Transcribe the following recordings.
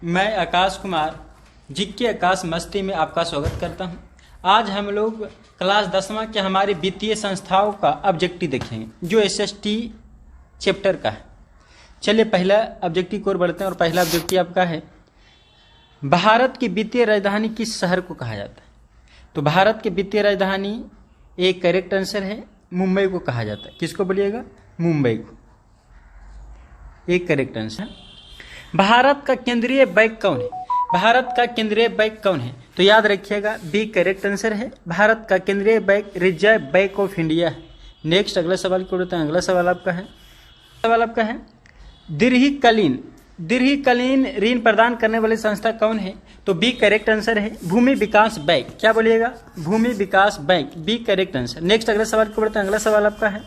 मैं आकाश कुमार जिक्के आकाश मस्ती में आपका स्वागत करता हूं। आज हम लोग क्लास 10वां के हमारी वित्तीय संस्थाओं का ऑब्जेक्टिव देखेंगे जो एसएसटी चैप्टर का है। चलिए पहला ऑब्जेक्टिव की ओर बढ़ते हैं और पहला ऑब्जेक्टिव आपका है भारत की वित्तीय राजधानी किस शहर को कहा जाता है। तो भारत की वित्तीय राजधानी एक करेक्ट आंसर है, मुंबई को कहा जाता है। किसको बोलिएगा? मुंबई को, एक करेक्ट आंसर। भारत का केंद्रीय बैंक कौन है? भारत का केंद्रीय बैंक कौन है? तो याद रखिएगा बी करेक्ट आंसर है। भारत का केंद्रीय bank reserve bank of India है। नेक्स्ट अगला सवाल को उठाते हैं। अगला सवाल आपका है दीर्घकालीन ऋण प्रदान करने वाली संस्था कौन है? तो बी करेक्ट आंसर है, भूमि विकास बैंक। क्या बोलिएगा? Bhumi Vikas bank, B correct answer. Next अगला सवाल को बढ़ते हैं। अगला सवाल आपका है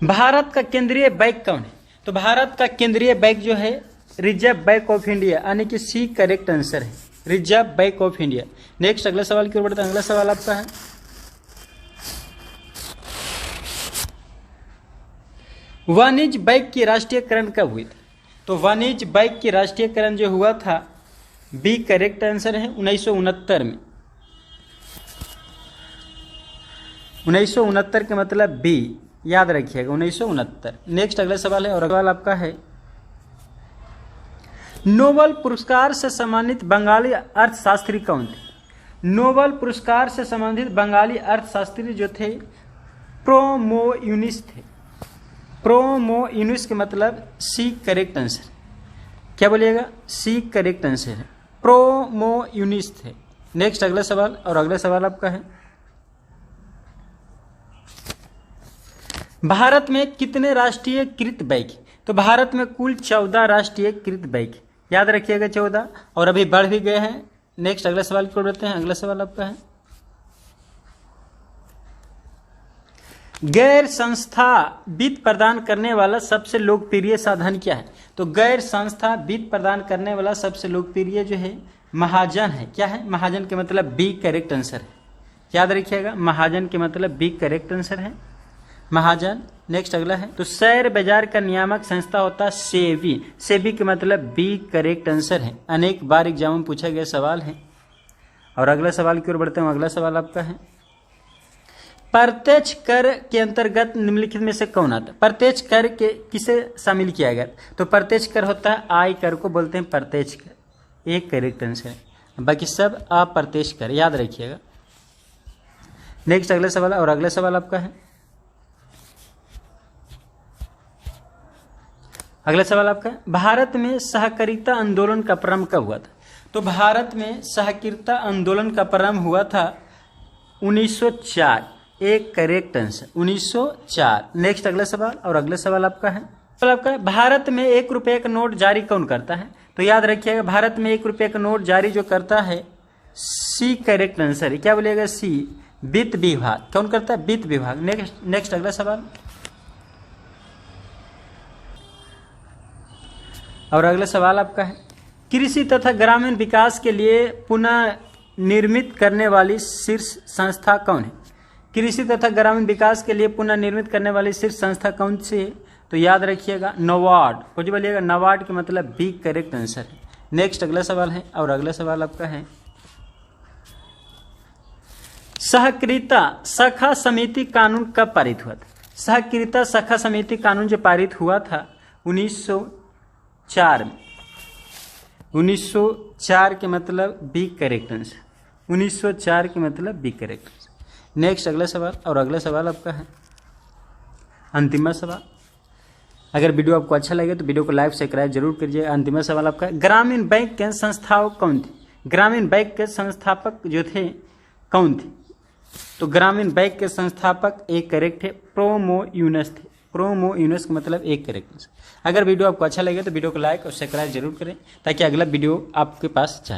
भारत का केंद्रीय बैंक कौन है? तो भारत का केंद्रीय बैंक जो है रिजर्व बैंक ऑफ इंडिया, यानी कि सी करेक्ट आंसर है, reserve bank of India. Next अगला सवाल की ओर बढ़ते हैं। अगला सवाल आपका है वाणिज्य बैंक की राष्ट्रीयकरण कब हुई थी? तो वाणिज्य बैंक की राष्ट्रीयकरण जो हुआ था बी करेक्ट आंसर है 1969 में। 1969 का मतलब बी, याद रखिएगा 1969। नेक्स्ट अगला सवाल है और सवाल आपका है नोबेल पुरस्कार से सम्मानित बंगाली अर्थशास्त्री कौन थे? नोबेल पुरस्कार से संबंधित बंगाली अर्थशास्त्री जो थे प्रोमोयूनिस थे। प्रोमोयूनिस के मतलब सी करेक्ट आंसर। क्या बोलिएगा? सी करेक्ट आंसर है, प्रोमोयूनिस थे। नेक्स्ट अगला सवाल और अगला सवाल आपका है भारत में कितने राष्ट्रीयकृत बैंक? तो भारत में कुल 14 राष्ट्रीयकृत बैंक, याद रखिएगा 14, और अभी बढ़ भी गए हैं। नेक्स्ट अगला सवाल को बढ़ते हैं। अगला सवाल आपका है गैर संस्था वित्त प्रदान करने वाला सबसे लोकप्रिय साधन क्या है? तो गैर संस्था वित्त प्रदान करने वाला सबसे लोकप्रिय जो है महाजन है। क्या है? महाजन के मतलब बी करेक्ट आंसर है, याद रखिएगा महाजन के मतलब बी करेक्ट आंसर है, महाजन। नेक्स्ट अगला है तो शेयर बाजार का नियामक संस्था होता है सेबी। सेबी के मतलब बी करेक्ट आंसर है, अनेक बार एग्जाम में पूछा गया सवाल है। और अगला सवाल की ओर बढ़ते हैं। अगला सवाल आपका है प्रत्यक्ष कर के अंतर्गत निम्नलिखित में से कौन आता है? प्रत्यक्ष कर के किसे शामिल किया गया? तो प्रत्यक्ष कर होता है आय कर को बोलते हैं प्रत्यक्ष कर, एक करेक्ट आंसर है, बाकी सब अप्रत्यक्ष कर, याद रखिएगा। नेक्स्ट अगला सवाल और अगला सवाल आपका है अगला सवाल आपका है भारत में सहकारिता आंदोलन का प्रारंभ कब हुआ था? तो भारत में सहकारिता आंदोलन का प्रारंभ हुआ था 1904, एक करेक्ट आंसर 1904। नेक्स्ट अगला सवाल और अगला सवाल आपका है भारत में 1 रुपये का नोट जारी कौन करता है? तो याद रखिएगा भारत में 1 रुपये का नोट जारी जो करता है सी करेक्ट आंसर है। क्या बोलिएगा? सी, वित्त विभाग। कौन करता है? वित्त विभाग। नेक्स्ट अगला सवाल और अगला सवाल आपका है कृषि तथा ग्रामीण विकास के लिए पुनः निर्मित करने वाली शीर्ष संस्था कौन है? कृषि तथा ग्रामीण विकास के लिए पुनः निर्मित करने वाली शीर्ष संस्था कौन सी है? तो याद रखिएगा नाबार्ड। कुछ बोलिएगा? नाबार्ड के मतलब बी करेक्ट आंसर है। नेक्स्ट अगला सवाल है और अगला सवाल आपका है सहकारिता शाखा समिति कानून कब पारित हुआ था? सहकारिता शाखा समिति कानून जो पारित हुआ था 1904 में। 1904 के मतलब बी करेक्ट आंसर, 1904 के मतलब बी करेक्ट आंसर। नेक्स्ट अगला सवाल और अगला सवाल आपका है अंतिम सवाल। अगर वीडियो आपको अच्छा लगे तो वीडियो को लाइक सब्सक्राइब जरूर कीजिए। अंतिम सवाल आपका ग्रामीण बैंक के संस्थापक कौन थे? ग्रामीण बैंक के संस्थापक जो थे कौन थे? तो ग्रामीण बैंक के संस्थापक एक करेक्ट है, प्रोमोयूनिस थे। प्रोमोयूनिस का मतलब एक करेक्ट आंसर। अगर वीडियो आपको अच्छा लगे तो वीडियो को लाइक और सब्सक्राइब जरूर करें ताकि अगला वीडियो आपके पास जाए।